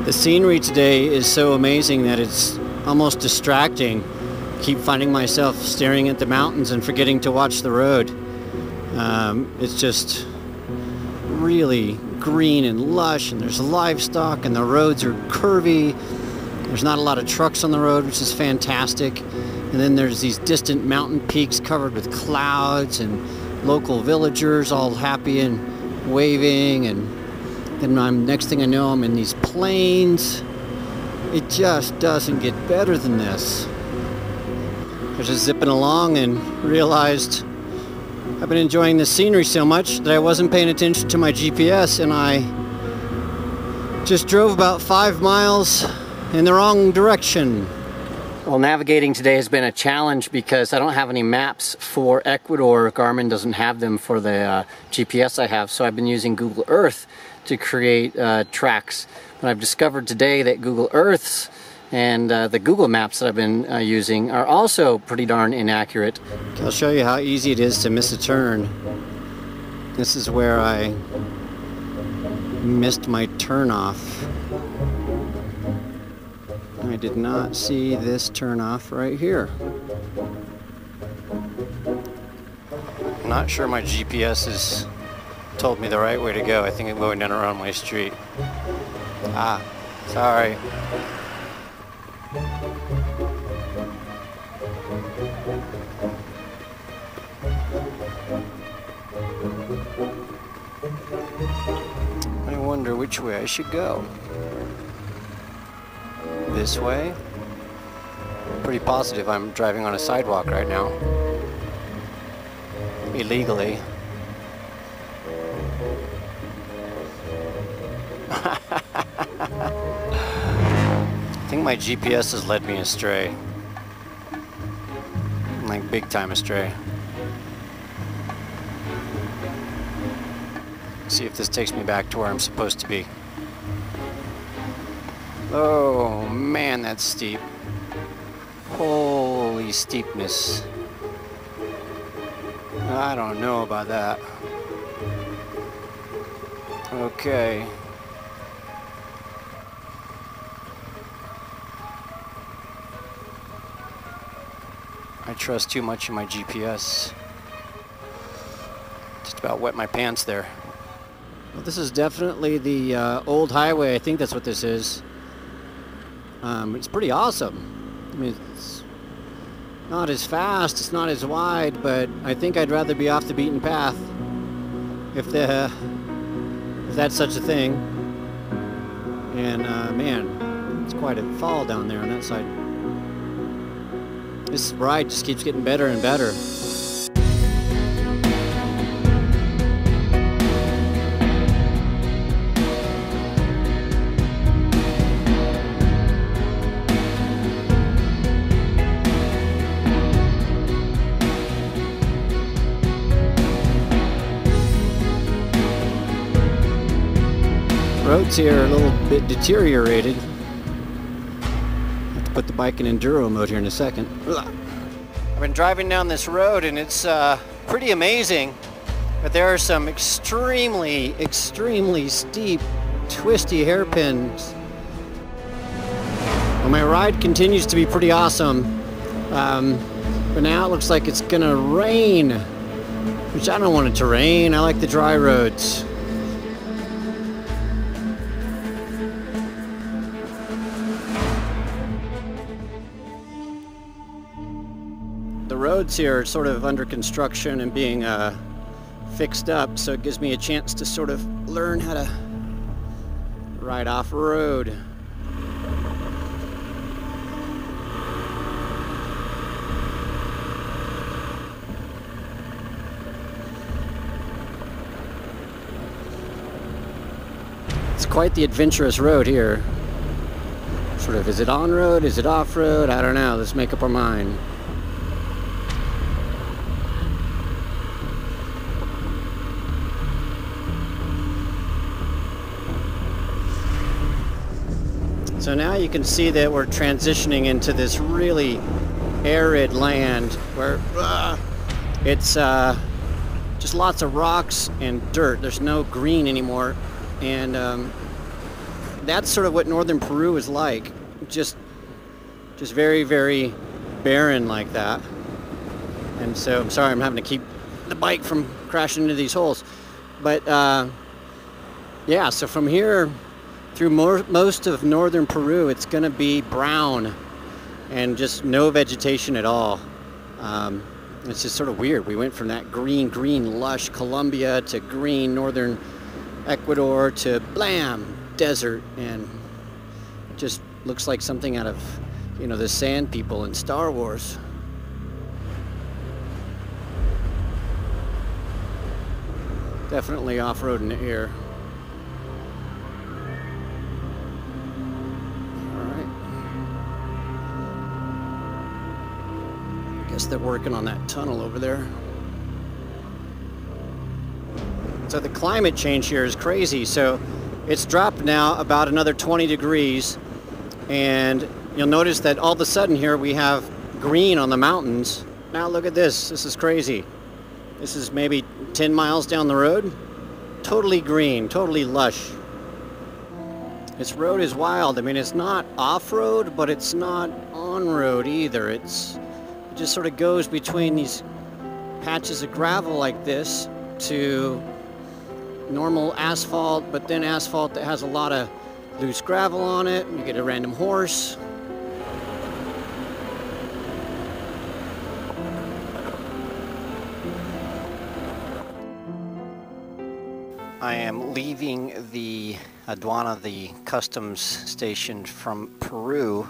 The scenery today is so amazing that it's almost distracting. I keep finding myself staring at the mountains and forgetting to watch the road. It's just really green and lush, and there's livestock, and the roads are curvy. There's not a lot of trucks on the road, which is fantastic. And then there's these distant mountain peaks covered with clouds and local villagers all happy and waving, and then next thing I know, I'm in these plains. It just doesn't get better than this. I was just zipping along and realized I've been enjoying the scenery so much that I wasn't paying attention to my GPS, and I just drove about 5 miles in the wrong direction. Well, navigating today has been a challenge because I don't have any maps for Ecuador. Garmin doesn't have them for the GPS I have, so I've been using Google Earth to create tracks. But I've discovered today that Google Earths and the Google Maps that I've been using are also pretty darn inaccurate. I'll show you how easy it is to miss a turn. This is where I missed my turn off. I did not see this turn off right here. I'm not sure my GPS has told me the right way to go. I think I'm going down around my street. Ah, sorry. I wonder which way I should go. This way? I'm pretty positive I'm driving on a sidewalk right now. Illegally. I think my GPS has led me astray. Like big time astray. See if this takes me back to where I'm supposed to be. Oh man, that's steep. Holy steepness. I don't know about that. Okay. I trust too much in my GPS. Just about wet my pants there. Well, this is definitely the old highway. I think that's what this is. It's pretty awesome. I mean, it's not as fast, it's not as wide, but I think I'd rather be off the beaten path, if that's such a thing. And man, it's quite a fall down there on that side. This ride just keeps getting better and better. Roads here are a little bit deteriorated. Have to put the bike in enduro mode here in a second. I've been driving down this road and it's pretty amazing, but there are some extremely steep, twisty hairpins. Well, my ride continues to be pretty awesome, but now it looks like it's gonna rain, which I don't want it to rain. I like the dry roads. The roads here are sort of under construction and being fixed up, so it gives me a chance to sort of learn how to ride off-road. It's quite the adventurous road here. Sort of, is it on-road, is it off-road? I don't know, let's make up our mind. So now you can see that we're transitioning into this really arid land where it's just lots of rocks and dirt. There's no green anymore, and that's sort of what northern Peru is like. Just very, very barren like that. And so I'm sorry I'm having to keep the bike from crashing into these holes. But yeah, so from here through most of northern Peru, it's going to be brown and just no vegetation at all. It's just sort of weird. We went from that green, lush Colombia to green northern Ecuador to blam, desert, and it just looks like something out of, you know, the Sand People in Star Wars. Definitely off-roading it here. They're working on that tunnel over there. So the climate change here is crazy. So it's dropped now about another 20 degrees, and you'll notice that all of a sudden here we have green on the mountains. Now look at this. This is crazy. This is maybe 10 miles down the road. Totally green, totally lush. This road is wild. I mean, it's not off-road, but it's not on-road either. It just sort of goes between these patches of gravel like this to normal asphalt, but then asphalt that has a lot of loose gravel on it. You get a random horse. I am leaving the aduana, the customs station from Peru.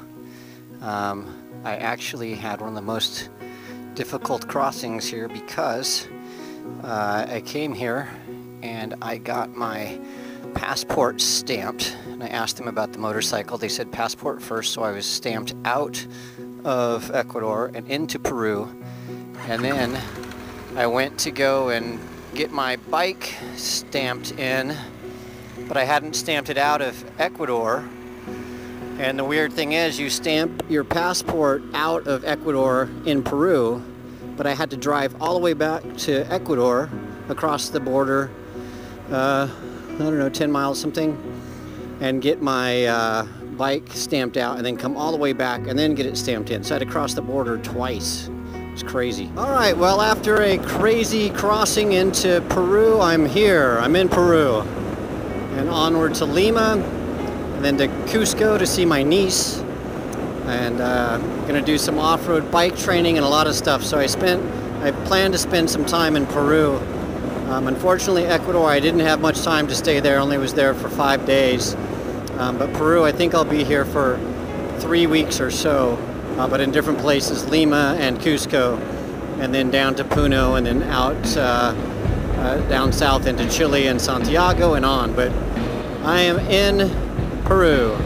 I actually had one of the most difficult crossings here because I came here and I got my passport stamped, and I asked them about the motorcycle. They said passport first, so I was stamped out of Ecuador and into Peru, and then I went to go and get my bike stamped in, but I hadn't stamped it out of Ecuador. And the weird thing is, you stamp your passport out of Ecuador in Peru, but I had to drive all the way back to Ecuador, across the border, I don't know, 10 miles something, and get my bike stamped out, and then come all the way back, and then get it stamped in. So I had to cross the border twice. It's crazy. All right, well, after a crazy crossing into Peru, I'm here. I'm in Peru. And onward to Lima, and then to Cusco to see my niece, and gonna do some off-road bike training and a lot of stuff. So I planned to spend some time in Peru. Unfortunately, Ecuador, I didn't have much time to stay there. Only was there for 5 days. But Peru, I think I'll be here for 3 weeks or so, but in different places, Lima and Cusco, and then down to Puno, and then out down south into Chile and Santiago and on. But I am in Peru.